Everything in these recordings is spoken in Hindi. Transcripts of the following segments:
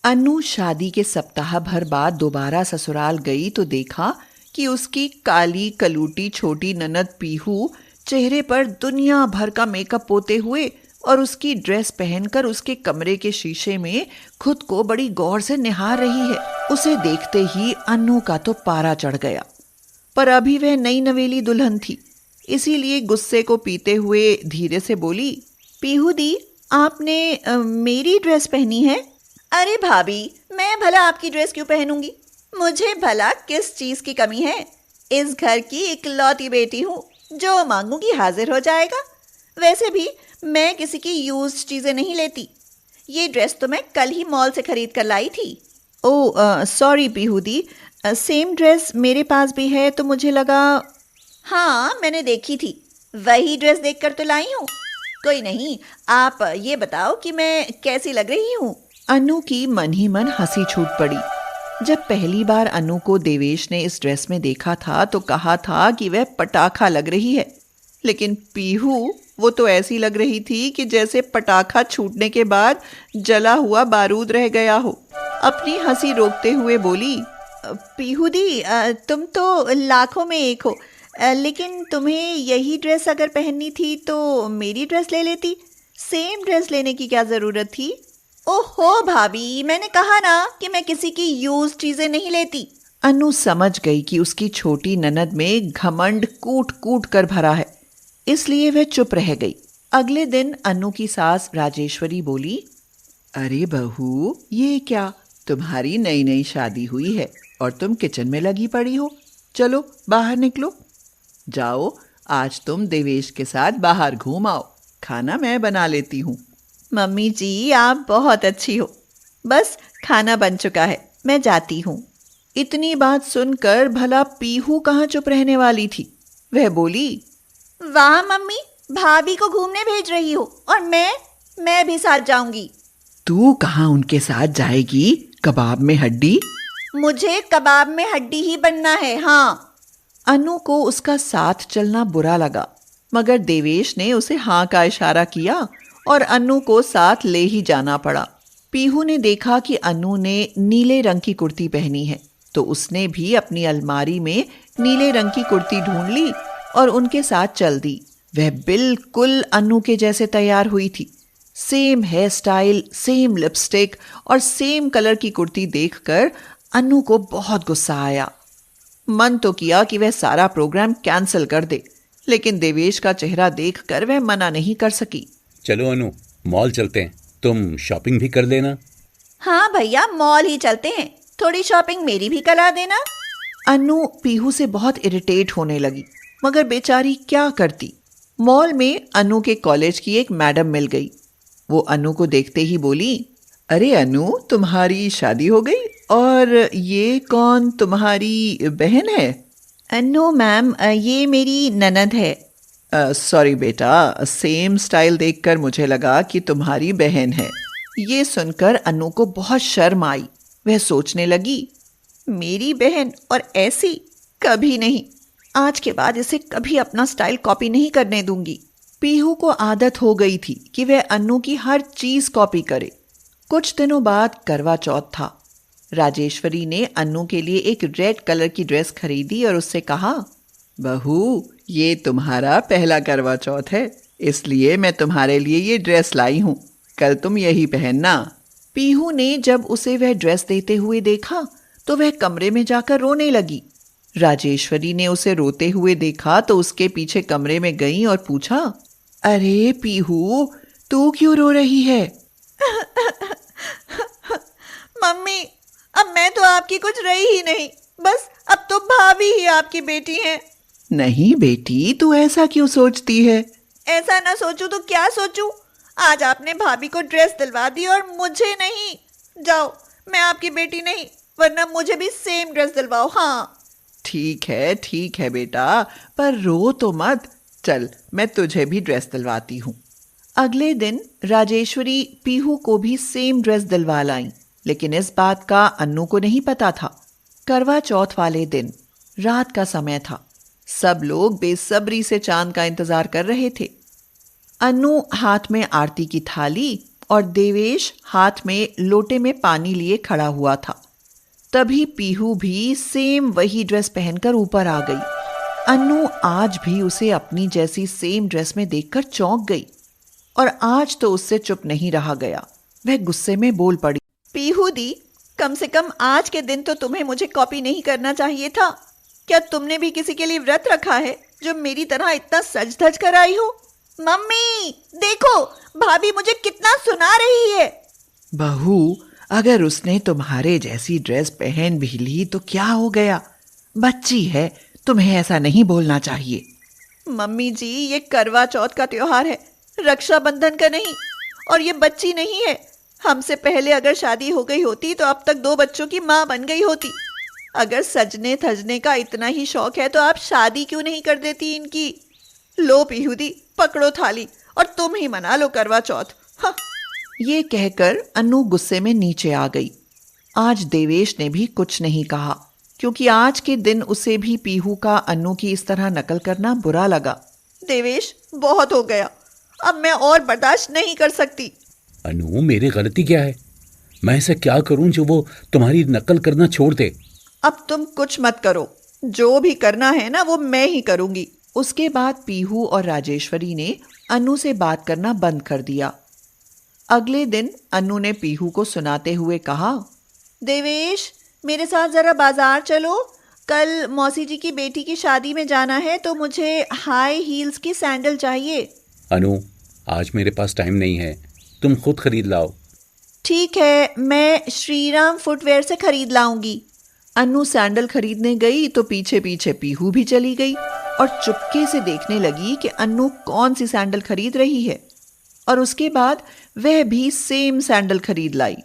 अनु शादी के सप्ताह भर बाद दोबारा ससुराल गई तो देखा कि उसकी काली कलूटी छोटी ननद पीहू चेहरे पर दुनिया भर का मेकअप पोते हुए और उसकी ड्रेस पहनकर उसके कमरे के शीशे में खुद को बड़ी गौर से निहार रही है। उसे देखते ही अनु का तो पारा चढ़ गया, पर अभी वह नई नवेली दुल्हन थी, इसीलिए गुस्से को पीते हुए धीरे से बोली, पीहू दी, आपने मेरी ड्रेस पहनी है? अरे भाभी, मैं भला आपकी ड्रेस क्यों पहनूंगी? मुझे भला किस चीज की कमी है? इस घर की इकलौती बेटी हूँ, जो मांगूंगी हाजिर हो जाएगा। वैसे भी मैं किसी की यूज्ड चीजें नहीं लेती। ये ड्रेस तो मैं कल ही मॉल से खरीद कर लाई थी। ओह सॉरी पीहू दी, सेम ड्रेस मेरे पास भी है तो मुझे लगा। हाँ, मैंने देखी थी, वही ड्रेस देखकर तो लाई हूँ। कोई नहीं, आप ये बताओ कि मैं कैसी लग रही हूँ? अनु की मन ही मन हंसी छूट पड़ी। जब पहली बार अनु को देवेश ने इस ड्रेस में देखा था तो कहा था कि वह पटाखा लग रही है, लेकिन पीहू वो तो ऐसी लग रही थी कि जैसे पटाखा छूटने के बाद जला हुआ बारूद रह गया हो। अपनी हंसी रोकते हुए बोली, पीहू दी, तुम तो लाखों में एक हो, लेकिन तुम्हें यही ड्रेस अगर पहननी थी तो मेरी ड्रेस ले लेती। सेम ड्रेस लेने की क्या जरूरत थी? ओहो भाभी, मैंने कहा ना कि मैं किसी की यूज चीजें नहीं लेती। अनु समझ गई कि उसकी छोटी ननद में घमंड कूट कूट कर भरा है, इसलिए वह चुप रह गई। अगले दिन अनु की सास राजेश्वरी बोली, अरे बहू, ये क्या, तुम्हारी नई नई शादी हुई है और तुम किचन में लगी पड़ी हो। चलो बाहर निकलो, जाओ आज तुम देवेश के साथ बाहर घूम आओ, खाना मैं बना लेती हूँ। मम्मी जी, आप बहुत अच्छी हो। बस खाना बन चुका है, मैं जाती हूँ। इतनी बात सुनकर भला पीहू कहाँ चुप रहने वाली थी। वह बोली, वाह मम्मी, भाभी को घूमने भेज रही हो और मैं भी साथ जाऊंगी। तू कहाँ उनके साथ जाएगी? कबाब में हड्डी? मुझे कबाब में हड्डी ही बनना है। हाँ। अनु को उसका साथ चलना बुरा लगा, मगर देवेश ने उसे हाँ का इशारा किया और अनु को साथ ले ही जाना पड़ा। पीहू ने देखा कि अनु ने नीले रंग की कुर्ती पहनी है तो उसने भी अपनी अलमारी में नीले रंग की कुर्ती ढूंढ ली और उनके साथ चल दी। वह बिल्कुल अनु के जैसे तैयार हुई थी। Same here style, same lipstick और सेम कलर की कुर्ती देखकर अनु को बहुत गुस्सा आया। मन तो किया कि वह सारा प्रोग्राम कैंसिल कर दे, लेकिन देवेश का चेहरा देखकर वह मना नहीं कर सकी। चलो अनु, मॉल चलते हैं, तुम शॉपिंग भी कर लेना। हाँ भैया, मॉल ही चलते हैं, थोड़ी शॉपिंग मेरी भी करा देना। अनु पीहू से बहुत इरिटेट होने लगी, मगर बेचारी क्या करती। मॉल में अनु के कॉलेज की एक मैडम मिल गई। वो अनु को देखते ही बोली, अरे अनु, तुम्हारी शादी हो गई और ये कौन तुम्हारी बहन है? नो मैम, ये मेरी ननद है। सॉरी बेटा, सेम स्टाइल देखकर मुझे लगा कि तुम्हारी बहन है। ये सुनकर अनु को बहुत शर्म आई। वह सोचने लगी, मेरी बहन और ऐसी? कभी नहीं, आज के बाद इसे कभी अपना स्टाइल कॉपी नहीं करने दूंगी। पीहू को आदत हो गई थी कि वह अनु की हर चीज कॉपी करे। कुछ दिनों बाद करवा चौथ था। राजेश्वरी ने अनु के लिए एक रेड कलर की ड्रेस खरीदी और उससे कहा, बहू, ये तुम्हारा पहला करवा चौथ है, इसलिए मैं तुम्हारे लिए ये ड्रेस लाई हूँ, कल तुम यही पहनना। पीहू ने जब उसे वह ड्रेस देते हुए देखा तो वह कमरे में जाकर रोने लगी। राजेश्वरी ने उसे रोते हुए देखा तो उसके पीछे कमरे में गई और पूछा, अरे पीहू, तू क्यों रो रही है? मम्मी, अब मैं तो आपकी कुछ रही ही नहीं, बस अब तो भाभी ही आपकी बेटी है। नहीं बेटी, तू ऐसा क्यों सोचती है? ऐसा ना सोचूं तो क्या सोचूं? आज आपने भाभी को ड्रेस दिलवा दी और मुझे नहीं। जाओ, मैं आपकी बेटी नहीं, वरना मुझे भी सेम ड्रेस दिलवाओ। हाँ ठीक है बेटा, पर रो तो मत। चल, मैं तुझे भी ड्रेस दिलवाती हूँ। अगले दिन राजेश्वरी पीहू को भी सेम ड्रेस दिलवा लाई, लेकिन इस बात का अन्नू को नहीं पता था। करवा चौथ वाले दिन रात का समय था। सब लोग बेसब्री से चांद का इंतजार कर रहे थे। अन्नू हाथ में आरती की थाली और देवेश हाथ में लोटे में पानी लिए खड़ा हुआ था। तभी पीहू भी सेम वही ड्रेस पहनकर ऊपर आ गई। अन्नू आज भी उसे अपनी जैसी सेम ड्रेस में देखकर चौंक गई और आज तो उससे चुप नहीं रहा गया। वह गुस्से में बोल पड़ी, पीहू दी, कम से कम आज के दिन तो तुम्हें मुझे कॉपी नहीं करना चाहिए था। क्या तुमने भी किसी के लिए व्रत रखा है जो मेरी तरह इतना सज धज कर आई हो? मम्मी देखो, भाभी मुझे कितना सुना रही है। बहू, अगर उसने तुम्हारे जैसी ड्रेस पहन भी ली तो क्या हो गया? बच्ची है, तुम्हें ऐसा नहीं बोलना चाहिए। मम्मी जी, ये करवा चौथ का त्योहार है, रक्षाबंधन का नहीं। और ये बच्ची नहीं है। हमसे पहले अगर शादी हो गई होती तो अब तक 2 बच्चों की माँ बन गई होती। अगर सजने थजने का इतना ही शौक है तो आप शादी क्यों नहीं कर देती इनकी? लो पीहूदी, पकड़ो थाली और तुम ही मना लो करवा चौथ। हाँ। ये कहकर अन्नू गुस्से में नीचे आ गई। आज देवेश ने भी कुछ नहीं कहा क्योंकि आज के दिन उसे भी पीहू का अन्नू की इस तरह नकल करना बुरा लगा। देवेश, बहुत हो गया, अब मैं और बर्दाश्त नहीं कर सकती। अनु, मेरी गलती क्या है? मैं ऐसा क्या करूं जो वो तुम्हारी नकल करना छोड़ दे? अब तुम कुछ मत करो, जो भी करना है ना वो मैं ही करूंगी। उसके बाद पीहू और राजेश्वरी ने अन्नू से बात करना बंद कर दिया। अगले दिन अन्नू ने पीहू को सुनाते हुए कहा, देवेश, मेरे साथ जरा बाजार चलो। कल मौसी जी की बेटी की शादी में जाना है तो मुझे हाई हील्स की सैंडल चाहिए। अनु, आज मेरे पास टाइम नहीं है, तुम खुद खरीद लाओ। ठीक है, मैं श्रीराम फुटवेयर से खरीद लाऊंगी। अन्नू सैंडल खरीदने गई तो पीछे पीछे पीहू भी चली गई और चुपके से देखने लगी कि अन्नू कौन सी सैंडल खरीद रही है। और उसके बाद वह भी सेम सैंडल खरीद लाई।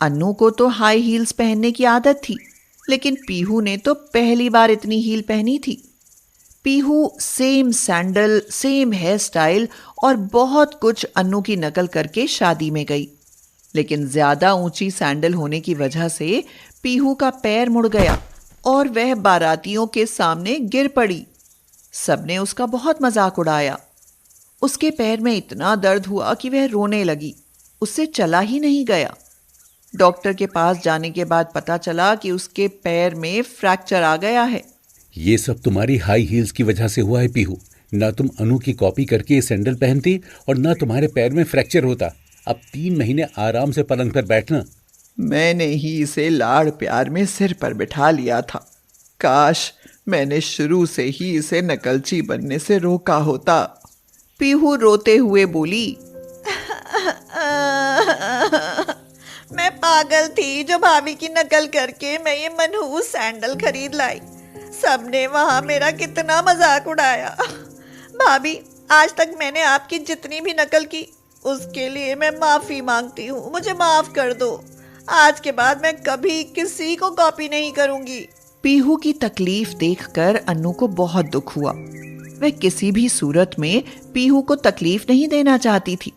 अन्नू को तो हाई हील्स पहनने की आदत थी, लेकिन पीहू ने तो पहली बार इतनी हील पहनी थी। Pihu same sandal, same here style और बहुत कुछ अन्नू की नकल करके शादी में गई। लेकिन ज्यादा ऊंची सैंडल होने की वजह से पीहू का पैर मुड़ गया और वह बारातियों के सामने गिर पड़ी। सबने उसका बहुत मजाक उड़ाया। उसके पैर में इतना दर्द हुआ कि वह रोने लगी। उससे चला ही नहीं गया। डॉक्टर के पास जाने के बाद पता चला कि उसके पैर में फ्रैक्चर आ गया है। ये सब तुम्हारी हाई हील्स की वजह से हुआ है पीहू। ना तुम अनु की कॉपी करके ये सैंडल पहनती और ना तुम्हारे पैर में फ्रैक्चर होता। अब 3 महीने आराम से पलंग पर बैठना। मैंने ही इसे लाड़ प्यार में सिर पर बिठा लिया था। काश मैंने शुरू से ही इसे नकलची बनने से रोका होता। पीहू रोते हुए बोली, मैं पागल थी जो भाभी की नकल करके मैं ये मनहूस सैंडल खरीद लाई। सबने वहां मेरा कितना मजाक उड़ाया। भाभी, आज तक मैंने आपकी जितनी भी नकल की उसके लिए मैं माफी मांगती हूँ। मुझे माफ कर दो। आज के बाद मैं कभी किसी को कॉपी नहीं करूंगी। पीहू की तकलीफ देखकर अन्नू को बहुत दुख हुआ। वह किसी भी सूरत में पीहू को तकलीफ नहीं देना चाहती थी,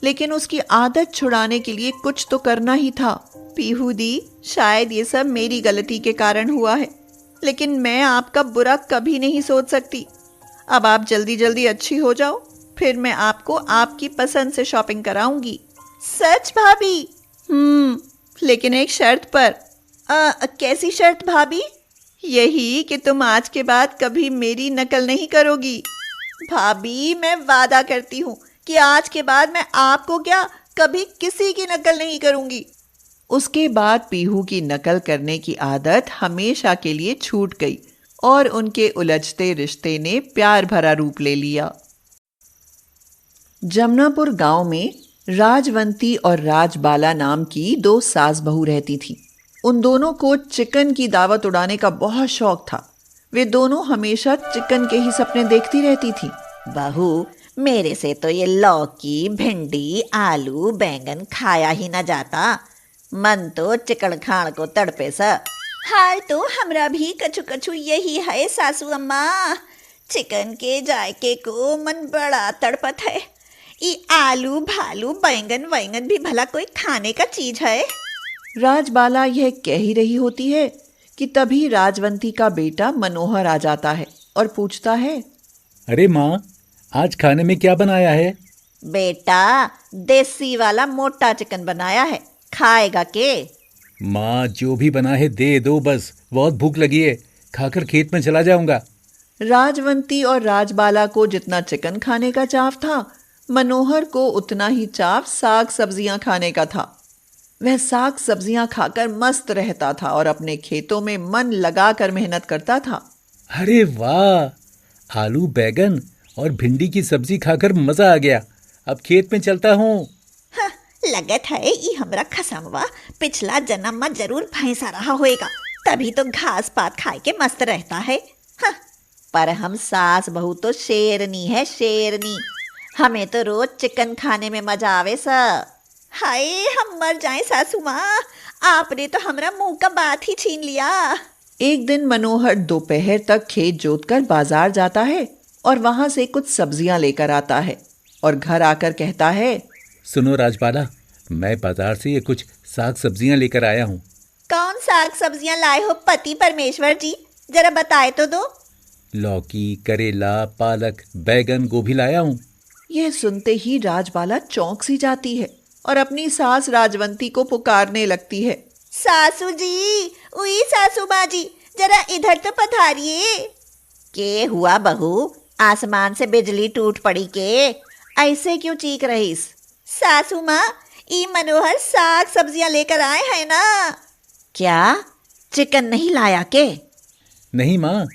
लेकिन उसकी आदत छुड़ाने के लिए कुछ तो करना ही था। पीहू दी, शायद ये सब मेरी गलती के कारण हुआ है, लेकिन मैं आपका बुरा कभी नहीं सोच सकती। अब आप जल्दी जल्दी अच्छी हो जाओ, फिर मैं आपको आपकी पसंद से शॉपिंग कराऊंगी। सच भाभी? लेकिन एक शर्त पर। कैसी शर्त भाभी? यही कि तुम आज के बाद कभी मेरी नकल नहीं करोगी। भाभी, मैं वादा करती हूँ कि आज के बाद मैं आपको क्या, कभी किसी की नकल नहीं करूंगी। उसके बाद पीहू की नकल करने की आदत हमेशा के लिए छूट गई और उनके उलझते रिश्ते ने प्यार भरा रूप ले लिया। जमनापुर गांव में राजवंती और राजबाला नाम की 2 सास बहू रहती थी। उन दोनों को चिकन की दावत उड़ाने का बहुत शौक था। वे दोनों हमेशा चिकन के ही सपने देखती रहती थी। बहू, मेरे से तो ये लौकी, भिंडी, आलू, बैंगन खाया ही न जाता। मन तो चिकन खाण को तड़पे सा। हाल तो हमरा भी कछु कछु यही है सासू अम्मा। चिकन के जायके को मन बड़ा तड़पत है। ये आलू भालू बैंगन वैंगन भी भला कोई खाने का चीज है? राजबाला यह कह ही रही होती है कि तभी राजवंती का बेटा मनोहर आ जाता है और पूछता है, अरे माँ, आज खाने में क्या बनाया है? बेटा, देसी वाला मोटा चिकन बनाया है, खाएगा के? माँ जो भी बना है दे दो बस, बहुत भूख लगी है, खाकर खेत में चला जाऊंगा। राजवंती और राजबाला को जितना चिकन खाने का चाव था, मनोहर को उतना ही चाव साग सब्जियां खाने का था। वह साग सब्जियां खाकर मस्त रहता था और अपने खेतों में मन लगाकर मेहनत करता था। अरे वाह, आलू बैगन और भिंडी की सब्जी खाकर मजा आ गया। अब खेत में चलता हूँ। हाँ, लगत है ई हमरा खसमवा पिछला जन्म में जरूर भैंसा रहा होएगा, तभी तो घास पात खाए के मस्त रहता है। हाँ, पर हम सास बहू तो शेरनी है, शेरनी। हमें तो रोज चिकन खाने में मजा आवे सा। हाय, हम मर जाएं सासू माँ, आपने तो हमरा मुंह का बात ही छीन लिया। एक दिन मनोहर दोपहर तक खेत जोतकर बाजार जाता है और वहां से कुछ सब्जियां लेकर आता है और घर आकर कहता है, सुनो राजबाला, मैं बाजार से ये कुछ साग सब्जियां लेकर आया हूँ। कौन साग सब्जियां लाए हो पति परमेश्वर जी, जरा बताए तो दो। लौकी, करेला, पालक, बैगन, गोभी लाया हूँ। यह सुनते ही राजबाला चौंक सी जाती है और अपनी सास राजवंती को पुकारने लगती है। सासू जी, उई सासू माँ जी, जरा इधर तो पधारिए। के हुआ बहू, आसमान से बिजली टूट पड़ी के? ऐसे क्यों चीख रहीस? सासू माँ, ई मनोहर साग सब्जियां लेकर आए हैं ना। क्या चिकन नहीं लाया के? नहीं माँ,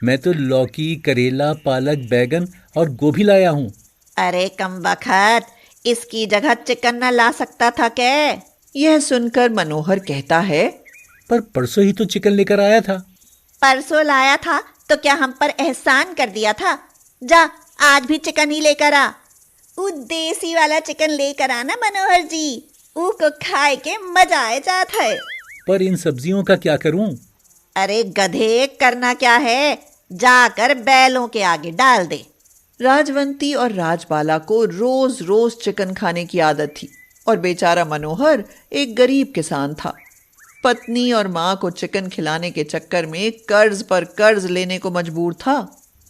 मैं तो लौकी, करेला, पालक, बैगन और गोभी लाया हूँ। अरे कम बखत, इसकी जगह चिकन न ला सकता था क्या? यह सुनकर मनोहर कहता है, पर परसों ही तो चिकन लेकर आया था। परसों लाया था तो क्या हम पर एहसान कर दिया था? जा, आज भी चिकन ही लेकर आ। ऊ देसी वाला चिकन लेकर आना मनोहर जी, ऊ को खाए के मजा आ जाता है। पर इन सब्जियों का क्या करूं? अरे गधे, करना क्या है, जाकर बैलों के आगे डाल दे। राजवंती और राजबाला को रोज रोज चिकन खाने की आदत थी और बेचारा मनोहर एक गरीब किसान था। पत्नी और माँ को चिकन खिलाने के चक्कर में कर्ज पर कर्ज लेने को मजबूर था।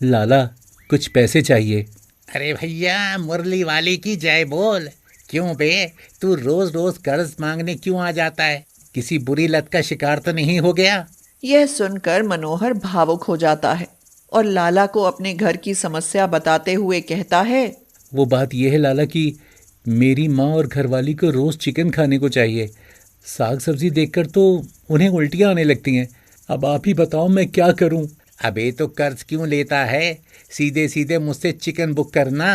लाला, कुछ पैसे चाहिए। अरे भैया, मुरली वाले की जय बोल। क्यों बे, तू रोज रोज कर्ज मांगने क्यों आ जाता है? किसी बुरी लत का शिकार तो नहीं हो गया? यह सुनकर मनोहर भावुक हो जाता है और लाला को अपने घर की समस्या बताते हुए कहता है, वो बात यह है लाला कि मेरी माँ और घरवाली को रोज चिकन खाने को चाहिए। साग सब्जी देखकर तो उन्हें उल्टियाँ आने लगती हैं। अब आप ही बताओ मैं क्या करूं? अबे तो कर्ज क्यों लेता है? सीधे सीधे मुझसे चिकन बुक करना।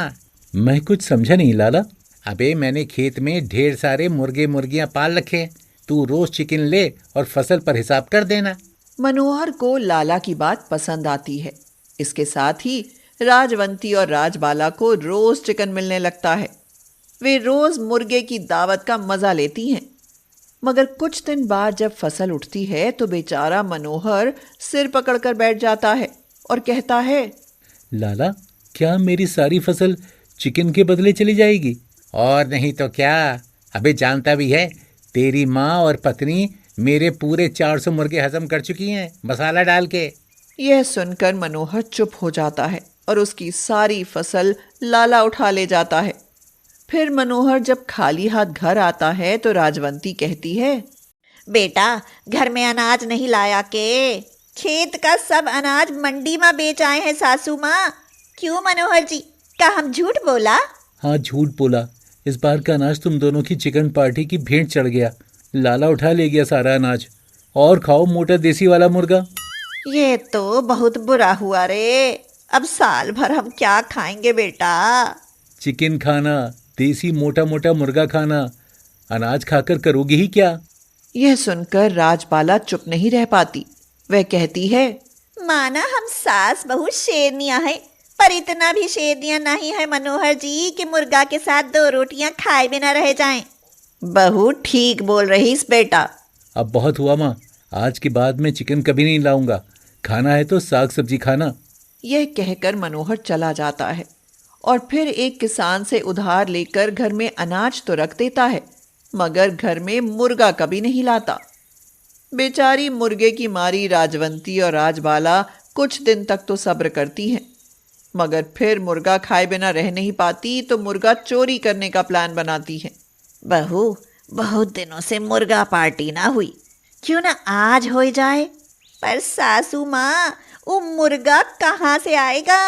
मैं कुछ समझा नहीं लाला। अबे मैंने खेत में ढेर सारे मुर्गे मुर्गियां पाल रखे, तू रोज चिकन ले और फसल पर हिसाब कर देना। मनोहर को लाला की बात पसंद आती है। इसके साथ ही राजवंती और राजबाला को रोज चिकन मिलने लगता है। वे रोज मुर्गे की दावत का मजा लेती हैं। मगर कुछ दिन बाद जब फसल उठती है तो बेचारा मनोहर सिर पकड़कर बैठ जाता है और कहता है, लाला, क्या मेरी सारी फसल चिकन के बदले चली जाएगी? और नहीं तो क्या। अबे जानता भी है, तेरी माँ और पत्नी मेरे पूरे 400 मुर्गे हजम कर चुकी हैं मसाला डाल के। यह सुनकर मनोहर चुप हो जाता है और उसकी सारी फसल लाला उठा ले जाता है। फिर मनोहर जब खाली हाथ घर आता है तो राजवंती कहती है, बेटा, घर में अनाज नहीं लाया के? खेत का सब अनाज मंडी में बेच आए हैं सासू माँ। क्यों मनोहर जी, क्या हम झूठ बोला? हाँ, झूठ बोला। इस बार का अनाज तुम दोनों की चिकन पार्टी की भेंट चढ़ गया। लाला उठा ले गया सारा अनाज। और खाओ मोटा देसी वाला मुर्गा। ये तो बहुत बुरा हुआ रे। अब साल भर हम क्या खाएंगे बेटा? चिकन खाना, देसी मोटा मोटा मुर्गा खाना, अनाज खाकर करोगी ही क्या? यह सुनकर राजबाला चुप नहीं रह पाती। वह कहती है, माना हम सास बहुत शेरनियां हैं, पर इतना भी शेरनियां नहीं है मनोहर जी कि मुर्गा के साथ 2 रोटियां खाए बिना रह जाएं। बहू ठीक बोल रही इस बेटा। अब बहुत हुआ माँ, आज के बाद मैं चिकन कभी नहीं लाऊंगा। खाना है तो साग सब्जी खाना। यह कहकर मनोहर चला जाता है और फिर एक किसान से उधार लेकर घर में अनाज तो रख देता है, मगर घर में मुर्गा कभी नहीं लाता। बेचारी मुर्गे की मारी राजवंती और राजबाला कुछ दिन तक तो सब्र करती हैं, मगर फिर मुर्गा खाए बिना रह नहीं पाती तो मुर्गा चोरी करने का प्लान बनाती है। बहू, बहुत दिनों से मुर्गा पार्टी ना हुई, क्यों ना आज हो जाए। पर सासू माँ, वो मुर्गा कहाँ से आएगा?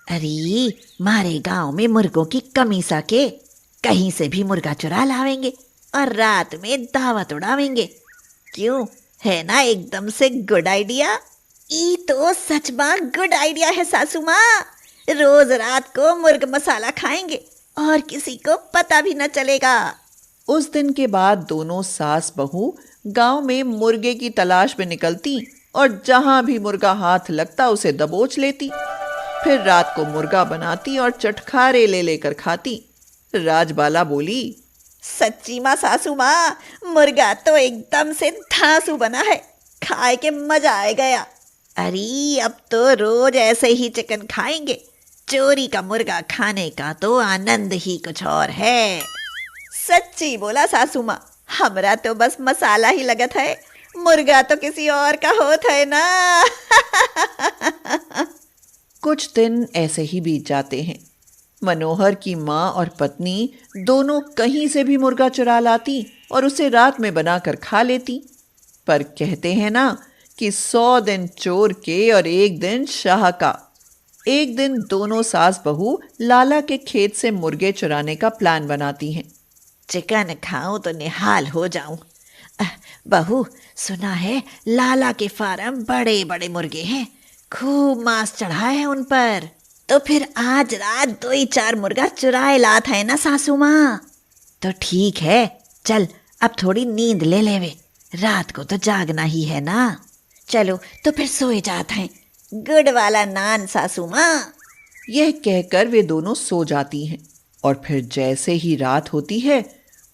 अरे मारे गांव में मुर्गों की कमी सके, कहीं से भी मुर्गा चुरा लावेंगे और रात में दावत उड़ावेंगे। क्यों, है ना एकदम से गुड आइडिया? ई तो सच में गुड आइडिया है सासू माँ। रोज रात को मुर्ग मसाला खाएंगे और किसी को पता भी न चलेगा। उस दिन के बाद दोनों सास बहू गांव में मुर्गे की तलाश में निकलती और जहां भी मुर्गा हाथ लगता उसे दबोच लेती। फिर रात को मुर्गा बनाती और चटखारे ले लेकर खाती। राजबाला बोली, सच्ची माँ सासू माँ, मुर्गा तो एकदम से धांसू बना है, खाए के मजा आ गया। अरे अब तो रोज ऐसे ही चिकन खाएंगे। चोरी का मुर्गा खाने का तो आनंद ही कुछ और है। सच्ची बोला सासू माँ, हमरा तो बस मसाला ही लगत है, मुर्गा तो किसी और का होता है ना। कुछ दिन ऐसे ही बीत जाते हैं। मनोहर की माँ और पत्नी दोनों कहीं से भी मुर्गा चुरा लाती और उसे रात में बनाकर खा लेती। पर कहते हैं ना कि 100 दिन चोर के और 1 दिन शाह का। एक दिन दोनों सास बहू लाला के खेत से मुर्गे चुराने का प्लान बनाती हैं। चिकन खाऊं तो निहाल हो जाऊं। बहू, सुना है लाला के फार्म बड़े बड़े मुर्गे हैं, खूब मांस चढ़ा है उन पर। तो फिर आज रात 2-4 मुर्गा चुराए लात है ना सासू माँ। तो ठीक है, चल अब थोड़ी नींद ले लेवे, रात को तो जागना ही है ना। चलो तो फिर सोए जात हैं। गुड वाला नान सासू माँ। यह कहकर वे दोनों सो जाती हैं और फिर जैसे ही रात होती है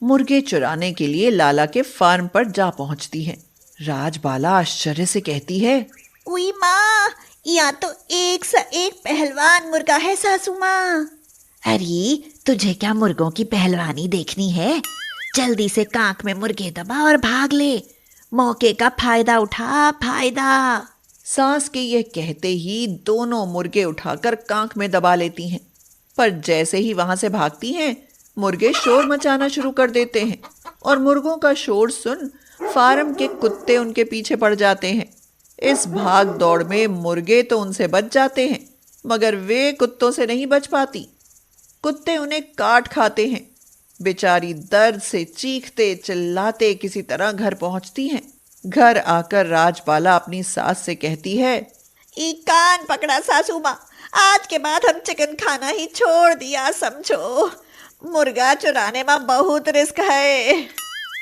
मुर्गे चुराने के लिए लाला के फार्म पर जा पहुंचती हैं। राजबाला आश्चर्य से कहती है, उई माँ, यहाँ तो एक सा एक पहलवान मुर्गा है सासू माँ। अरे तुझे क्या मुर्गों की पहलवानी देखनी है? जल्दी से कांख में मुर्गे दबा और भाग ले, मौके का फायदा उठा, फायदा। सास के यह कहते ही दोनों मुर्गे उठाकर कांख में दबा लेती हैं। पर जैसे ही वहां से भागती हैं मुर्गे शोर मचाना शुरू कर देते हैं और मुर्गों का शोर सुन फार्म के कुत्ते उनके पीछे पड़ जाते हैं। इस भाग दौड़ में मुर्गे तो उनसे बच जाते हैं मगर वे कुत्तों से नहीं बच पाती। कुत्ते उन्हें काट खाते हैं। बेचारी दर्द से चीखते चिल्लाते किसी तरह घर पहुंचती हैं। घर आकर राजबाला अपनी सास से कहती है, ई कान पकड़ा सासू माँ, आज के बाद हम चिकन खाना ही छोड़ दिया समझो। मुर्गा चुराने में बहुत रिस्क है।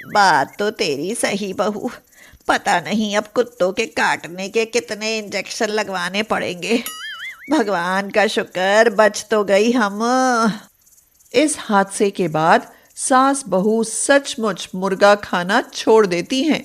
बात तो तेरी सही बहू, पता नहीं अब कुत्तों के काटने के कितने इंजेक्शन लगवाने पड़ेंगे। भगवान का शुक्र बच तो गई हम। इस हादसे के बाद सास बहू सचमुच मुर्गा खाना छोड़ देती हैं।